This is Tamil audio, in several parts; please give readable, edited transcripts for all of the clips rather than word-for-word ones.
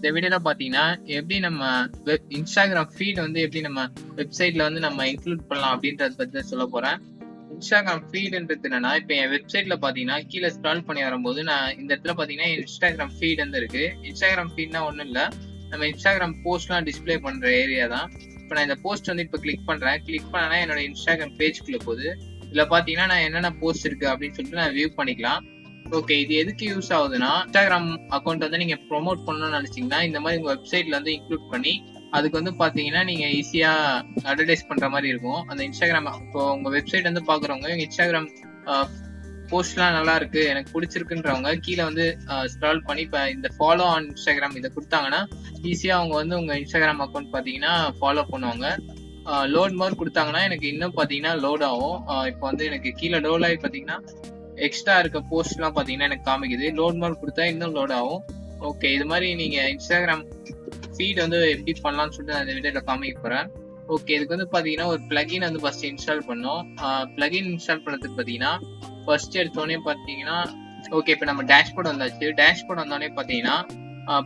இந்த வீடியோல பாத்தீங்கன்னா எப்படி நம்ம இன்ஸ்டாகிராம் ஃபீட் வந்து எப்படி நம்ம வெப்சைட்ல வந்து நம்ம இன்க்ளூட் பண்ணலாம் அப்படின்றத பத்தி தான் சொல்ல போறேன். இன்ஸ்டாகிராம் ஃபீட்ன்றது என்னன்னா, இப்போ என் வெப்சைட்ல பாத்தீங்கன்னா கீழே ஸ்க்ரால் பண்ணி வரும்போது நான் இந்த இடத்துல பாத்தீங்கன்னா இன்ஸ்டாகிராம் ஃபீட் வந்து இருக்கு. இன்ஸ்டாகிராம் ஃபீட்னா ஒண்ணும் இல்ல, நம்ம இன்ஸ்டாகிராம் போஸ்ட்லாம் டிஸ்ப்ளே பண்ற ஏரியா தான். இப்போ நான் இந்த போஸ்ட் வந்து இப்போ கிளிக் பண்றேன். கிளிக் பண்ணனா என்னோட இன்ஸ்டாகிராம் பேஜ்க்குள்ள போகுது. இதுல பாத்தீங்கன்னா நான் என்னென்ன போஸ்ட் இருக்கு அப்படின்னு சொல்லிட்டு நான் வியூ பண்ணிக்கலாம். ஓகே, இது எதுக்கு யூஸ் ஆகுதுன்னா, இன்ஸ்டாகிராம் அக்கௌண்ட் வந்து நீங்க ப்ரோமோட் பண்ணணும்னு நினைச்சீங்கன்னா இந்த மாதிரி உங்க வெப்சைட்ல வந்து இன்க்ளூட் பண்ணி அதுக்கு வந்து பாத்தீங்கன்னா நீங்க ஈஸியா அட்வர்டைஸ் பண்ற மாதிரி இருக்கும். அந்த இன்ஸ்டாகிராம் இப்போ உங்க வெப்சைட் வந்து பாக்குறவங்க இன்ஸ்டாகிராம் போஸ்ட்லாம் நல்லா இருக்கு, எனக்கு பிடிச்சிருக்குன்றவங்க கீழே வந்து ஸ்க்ரால் பண்ணி இப்போ இந்த ஃபாலோ ஆன் இன்ஸ்டாகிராம் இதை கொடுத்தாங்கன்னா ஈஸியா அவங்க வந்து உங்க இன்ஸ்டாகிராம் அக்கௌண்ட் பாத்தீங்கன்னா ஃபாலோ பண்ணுவாங்க. லோட் மோர் கொடுத்தாங்கன்னா எனக்கு இன்னும் பாத்தீங்கன்னா லோட் ஆகும். இப்போ வந்து எனக்கு கீழே லோட் ஆகி பாத்தீங்கன்னா எக்ஸ்ட்ரா இருக்க போஸ்ட்லாம் பாத்தீங்கன்னா எனக்கு காமிக்குது. லோட் மோர் கொடுத்தா இன்னும் லோட் ஆகும். ஓகே, இது மாதிரி நீங்க இன்ஸ்டாகிராம் ஃபீட் வந்து எப்படி பண்ணலாம்னு சொல்லிட்டு நான் இந்த வீடியோல காமிக்க போறேன். ஓகே, இதுக்கு வந்து பாத்தீங்கன்னா ஒரு பிளகின் வந்து ஃபர்ஸ்ட் இன்ஸ்டால் பண்ணோம். பிளகின் இன்ஸ்டால் பண்ணதுக்கு பாத்தீங்கன்னா ஃபர்ஸ்ட் எடுத்தோடனே பாத்தீங்கன்னா ஓகே, இப்போ நம்ம டேஷ்போர்ட் வந்தாச்சு. டேஷ்போர்ட் வந்தோடனே பாத்தீங்கன்னா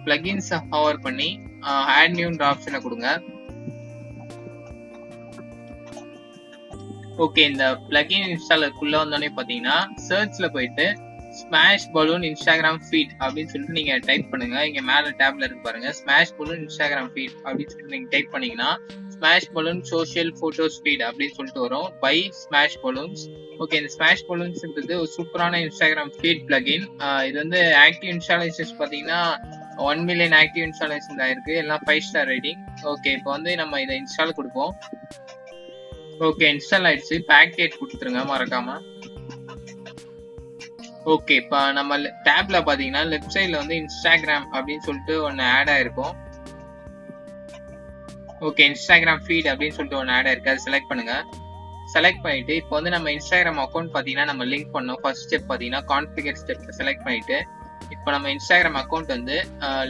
பிளகின்ஸ் ஹவர் பண்ணி ஆட் நியூன்ற ஆப்ஷனை கொடுங்க. ஓகே, இந்த பிளகின் இன்ஸ்டாலருக்குள்ள வந்தோடனே பாத்தீங்கன்னா சர்ச்ல போயிட்டு ஸ்மாஷ் பலூன் இன்ஸ்டாகிராம் ஃபீட் அப்படின்னு சொல்லிட்டு நீங்க டைப் பண்ணுங்க. இங்க மேல டேப்ல இருக்கு பாருங்க, ஸ்மாஷ் பலூன் இன்ஸ்டாகிராம் ஃபீட் அப்படின்னு சொல்லிட்டு நீங்க டைப் பண்ணீங்கன்னா smash balloon social photos feed அப்படின்னு சொல்லிட்டு வரும் பை ஸ்மாஷ் பலூன்ஸ். ஓகே, இந்த ஸ்மாஷ் பலூன்ஸ்ன்றது ஒரு சூப்பரான இன்ஸ்டாகிராம் ஃபீட் பிளகின். இது வந்து ஆக்டிவ் இன்ஸ்டாலேஷன்ஸ் பாத்தீங்கன்னா 1 மில்லியன் ஆக்டிவ் இன்ஸ்டாலேஷன் ஆயிருக்கு, எல்லாம் 5 ஸ்டார் ரேட்டிங். ஓகே, இப்போ வந்து நம்ம இதை இன்ஸ்டால் கொடுப்போம். ஓகே, இன்ஸ்டால் ஆயிடுச்சு. பேக்கேட் கொடுத்துருங்க மறக்காம. ஓகே, இப்போ நம்ம டேப்ல பாத்தீங்கன்னா லெஃப்ட் சைட்ல வந்து இன்ஸ்டாகிராம் அப்படின்னு சொல்லிட்டு ஒன்னு ஆட் ஆயிருக்கும். ஓகே, இன்ஸ்டாகிராம் ஃபீட் அப்படின்னு சொல்லிட்டு ஒன்னு ஆட் ஆயிருக்கு, அதை செலக்ட் பண்ணுங்க. செலக்ட் பண்ணிட்டு இப்போ வந்து நம்ம இன்ஸ்டாகிராம் அக்கௌண்ட் பாத்தீங்கன்னா நம்ம லிங்க் பண்ணோம். ஃபர்ஸ்ட் ஸ்டெப் பாத்தீங்கன்னா கான்ஃபிகர் ஸ்டெப் செலக்ட் பண்ணிட்டு இப்போ நம்ம இன்ஸ்டாகிராம் அக்கௌண்ட் வந்து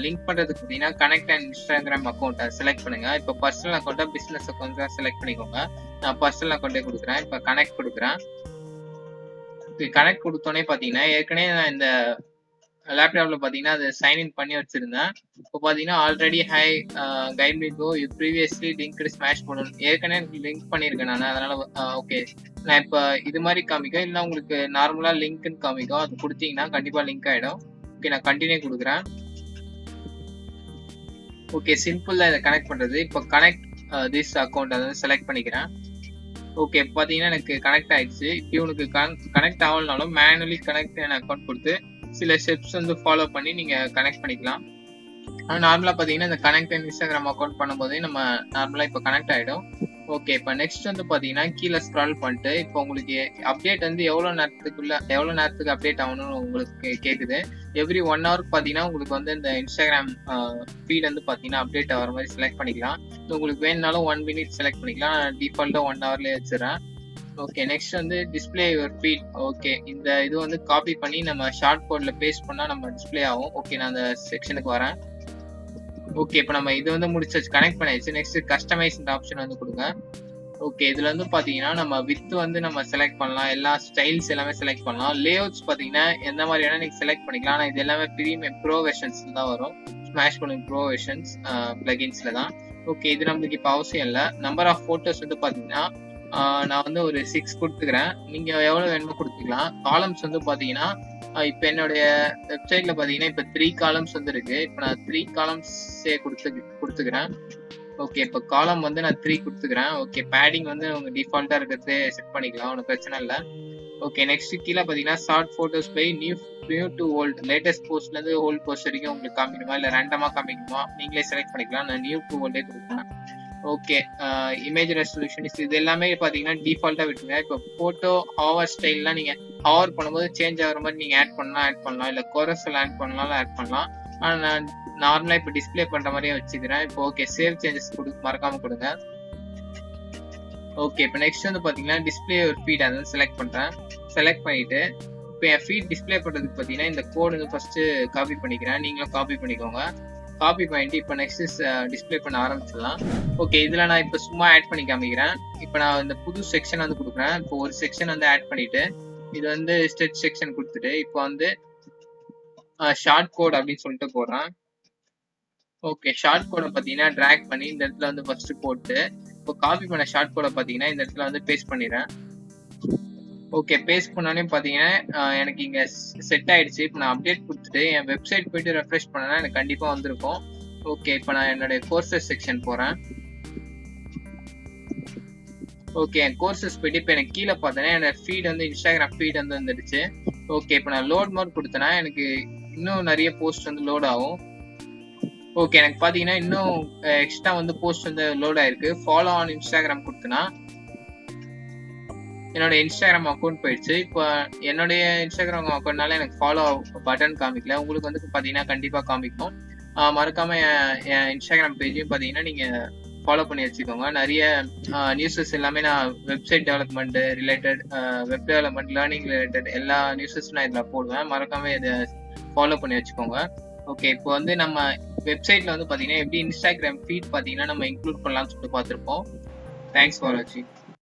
லிங்க் பண்றதுக்கு பாத்தீங்கன்னா connect and Instagram account select பண்ணுங்க. இப்போ பர்சனல் அக்கௌண்ட்டா பிசினஸ் அக்கௌண்ட் செலக்ட் பண்ணிக்கோங்க. நான் பர்சனல் அக்கௌண்ட்டே கொடுக்குறேன். இப்போ கனெக்ட் கொடுக்குறேன். கனெக்ட் கொடுத்தோடனே பாத்தீங்கன்னா ஏற்கனவே நான் இந்த லேப்டாப்ல பாத்தீங்கன்னா அதை சைன்இன் பண்ணி வச்சிருந்தேன். இப்போ பாத்தீங்கன்னா ஆல்ரெடி ஹை கைட் மீ கோ யூ ப்ரீவியஸ்லி லிங்க்டு ஸ்மாஷ் பலூன் ஏற்கனவே லிங்க் பண்ணியிருக்கேன் நான். அதனால ஓகே, நான் இப்போ இது மாதிரி காமிக்கும், இல்லை உங்களுக்கு நார்மலா லிங்க்னு காமிக்கும், அது கொடுத்தீங்கன்னா கண்டிப்பா லிங்க் ஆயிடும். ஓகே, நான் கண்டினியூ கொடுக்குறேன். ஓகே, சிம்பிள் தான் இதை கனெக்ட் பண்றது. இப்போ கனெக்ட் திஸ் அக்கௌண்ட் அதை செலக்ட் பண்ணிக்கிறேன். ஓகே, பாத்தீங்கன்னா எனக்கு கனெக்ட் ஆயிடுச்சு. இப்போ உனக்கு கனெக்ட் ஆகலனாலும் மேனுவலி கனெக்ட் அக்கௌண்ட் கொடுத்து சில ஸ்டெப்ஸ் வந்து ஃபாலோ பண்ணி நீங்க கனெக்ட் பண்ணிக்கலாம். ஆனால் நார்மலா பாத்தீங்கன்னா இந்த கனெக்ட் இன்ஸ்டாகிராம் அக்கௌண்ட் பண்ணும்போதே நம்ம நார்மலா இப்போ கனெக்ட் ஆயிடும். ஓகே, இப்போ நெக்ஸ்ட் வந்து பாத்தீங்கன்னா கீழே ஸ்க்ரால் பண்ணிட்டு இப்போ உங்களுக்கு அப்டேட் வந்து எவ்வளவு நேரத்துக்கு அப்டேட் ஆகணும்னு உங்களுக்கு கேக்குது. எவ்ரி 1 ஹவருக்கு பாத்தீங்கன்னா உங்களுக்கு வந்து இந்த இன்ஸ்டாகிராம் ஃபீட் வந்து பாத்தீங்கன்னா அப்டேட் ஆகிற மாதிரி செலக்ட் பண்ணிக்கலாம். உங்களுக்கு வேணும்னாலும் 1 மினிட் செலக்ட் பண்ணிக்கலாம். டிஃபால்ட்டா 1 ஹவர்லயே வச்சிடறேன். ஓகே, நெக்ஸ்ட் வந்து டிஸ்பிளே யுவர் ஃபீட். ஓகே, இந்த இது வந்து காப்பி பண்ணி நம்ம ஷார்ட் கோட்ல பேஸ்ட் பண்ணா நம்ம டிஸ்பிளே ஆகும். ஓகே, நான் அந்த செக்ஷனுக்கு வரேன். ஓகே, இப்போ நம்ம இது வந்து முடிச்சாச்சு, கனெக்ட் பண்ணியாச்சு. நெக்ஸ்ட் கஸ்டமைஸ் ஆப்ஷன் வந்து கொடுங்க. ஓகே, இதுல வந்து பாத்தீங்கன்னா நம்ம வித் வந்து நம்ம செலக்ட் பண்ணலாம், எல்லா ஸ்டைல்ஸ் எல்லாமே செலக்ட் பண்ணலாம். லேஅவுட்ஸ் பாத்தீங்கன்னா எந்த மாதிரியான நீங்க செலக்ட் பண்ணிக்கலாம். ஆனா இது எல்லாமே பிரீமியம் ப்ரோ வெர்ஷன்ஸ் தான் வரும். ஸ்மாஷ் பலூன் ப்ரோ வெர்ஷன்ஸ் பிளகின்ஸ்ல தான். ஓகே, இது நம்மளுக்கு இப்போ அவசியம் இல்லை. நம்பர் ஆஃப் போட்டோஸ் வந்து பாத்தீங்கன்னா நான் வந்து ஒரு 6 கொடுத்துக்கிறேன். நீங்க எவ்வளவு வேணுமோ கொடுத்துக்கலாம். காலம்ஸ் வந்து பாத்தீங்கன்னா இப்போ என்னுடைய வெப்சைட்ல பாத்தீங்கன்னா இப்போ 3 காலம்ஸ் வந்து இருக்கு. இப்போ நான் 3 காலம்ஸே கொடுத்துக்கிறேன். ஓகே, இப்போ காலம் வந்து நான் 3 கொடுத்துக்கிறேன். ஓகே, பேடிங் வந்து உங்க டிஃபால்ட்டா இருக்கிறதே செட் பண்ணிக்கலாம், ஒன்றும் பிரச்சனை இல்லை. ஓகே, நெக்ஸ்ட் கீழே பாத்தீங்கன்னா short photos by new to old, latest போஸ்ட்ல இருந்து ஓல்ட் போஸ்ட் வரைக்கும் உங்களுக்கு காமிக்கணுமா இல்லை ரேண்டமா காமிக்கணுமா நீங்களே செலக்ட் பண்ணிக்கலாம். நான் நியூ டு ஓல்டே கொடுக்குறேன். ஓகே, இமேஜ் ரெசல்யூஷன் இது எல்லாமே பாத்தீங்கன்னா டிஃபால்ட்டா விட்டுருங்க. இப்போ போட்டோ ஹவர் ஸ்டைல்லாம் நீங்க ஹவர் பண்ணும்போது சேஞ்ச் ஆகிற மாதிரி நீங்க ஆட் பண்ணலாம், இல்லை கோரஸ்ல ஆட் பண்ணலாம். ஆனா நான் நார்மலா இப்போ டிஸ்பிளே பண்ற மாதிரியே வச்சுக்கிறேன். இப்போ ஓகே, சேவ் சேஞ்சஸ் மறக்காம கொடுங்க. ஓகே, இப்போ நெக்ஸ்ட் வந்து பாத்தீங்கன்னா டிஸ்பிளே ஒரு ஃபீட் அதை செலக்ட் பண்றேன். செலக்ட் பண்ணிட்டு இப்போ என் ஃபீட் டிஸ்பிளே பண்றதுக்கு பாத்தீங்கன்னா இந்த கோட் வந்து ஃபர்ஸ்ட் காப்பி பண்ணிக்கிறேன். நீங்களும் காப்பி பண்ணிக்கோங்க. காப்பி பண்ணிட்டு இப்போ நெக்ஸ்ட் டிஸ்பிளே பண்ண ஆரம்பிச்சிடலாம். ஓகே, இதுல நான் இப்போ சும்மா ஆட் பண்ணி காமிக்கிறேன். இப்போ நான் இந்த புது செக்ஷன் வந்து கொடுக்குறேன். இப்போ ஒரு செக்ஷன் வந்து ஆட் பண்ணிட்டு இது வந்து ஸ்டெச் செக்ஷன் கொடுத்துட்டு இப்போ வந்து ஷார்ட் கோட் அப்படின்னு சொல்லிட்டு போடுறேன். ஓகே, ஷார்ட் கோட பார்த்தீங்கன்னா டிராக் பண்ணி இந்த இடத்துல வந்து ஃபர்ஸ்ட் போட்டு, இப்போ காப்பி பண்ண ஷார்ட் கோட பார்த்தீங்கன்னா இந்த இடத்துல வந்து பேஸ்ட் பண்ணிடுறேன். ஓகே, பேஸ்ட் பண்ணோனே பார்த்தீங்கன்னா எனக்கு இங்க செட் ஆயிடுச்சு. இப்போ நான் அப்டேட் கொடுத்துட்டு என் வெப்சைட் போயிட்டு ரெஃப்ரெஷ் பண்ணேன்னா எனக்கு கண்டிப்பா வந்திருக்கும். ஓகே, இப்போ நான் என்னுடைய கோர்சஸ் செக்ஷன் போறேன். ஓகே, என் கோர்சஸ் போயிட்டு இப்போ எனக்கு கீழே பார்த்தேன்னா என்னோட ஃபீட் வந்து இன்ஸ்டாகிராம் ஃபீட் வந்து வந்துடுச்சு. ஓகே, இப்போ நான் லோட் மோட் கொடுத்தேன்னா எனக்கு இன்னும் நிறைய போஸ்ட் வந்து லோட் ஆகும். ஓகே, எனக்கு பார்த்தீங்கன்னா இன்னும் எக்ஸ்ட்ரா வந்து போஸ்ட் வந்து லோட் ஆயிருக்கு. ஃபாலோ ஆன் இன்ஸ்டாகிராம் கொடுத்தேன்னா என்னோட இன்ஸ்டாகிராம் அக்கௌண்ட் போயிடுச்சு. இப்போ என்னுடைய இன்ஸ்டாகிராம் அக்கௌண்ட்னால எனக்கு ஃபாலோ பட்டன் காமிக்கல. உங்களுக்கு வந்து பார்த்தீங்கன்னா கண்டிப்பாக காமிக்கும். மறக்காம என் இன்ஸ்டாகிராம் பேஜையும் பார்த்தீங்கன்னா நீங்க ஃபாலோ பண்ணி வச்சுக்கோங்க. நிறைய நியூஸஸ் எல்லாமே நான் website development related, web development, learning related எல்லா நியூஸஸும் நான் இதில் போடுவேன். மறக்காம இதை ஃபாலோ பண்ணி வச்சுக்கோங்க. ஓகே, இப்போ வந்து நம்ம வெப்சைட்ல வந்து பார்த்தீங்கன்னா எப்படி இன்ஸ்டாகிராம் ஃபீட் பார்த்தீங்கன்னா நம்ம இன்க்ளூட் பண்ணலாம்னு சொல்லிட்டு பார்த்துருப்போம். தேங்க்ஸ் ஃபார் வாட்சிங்.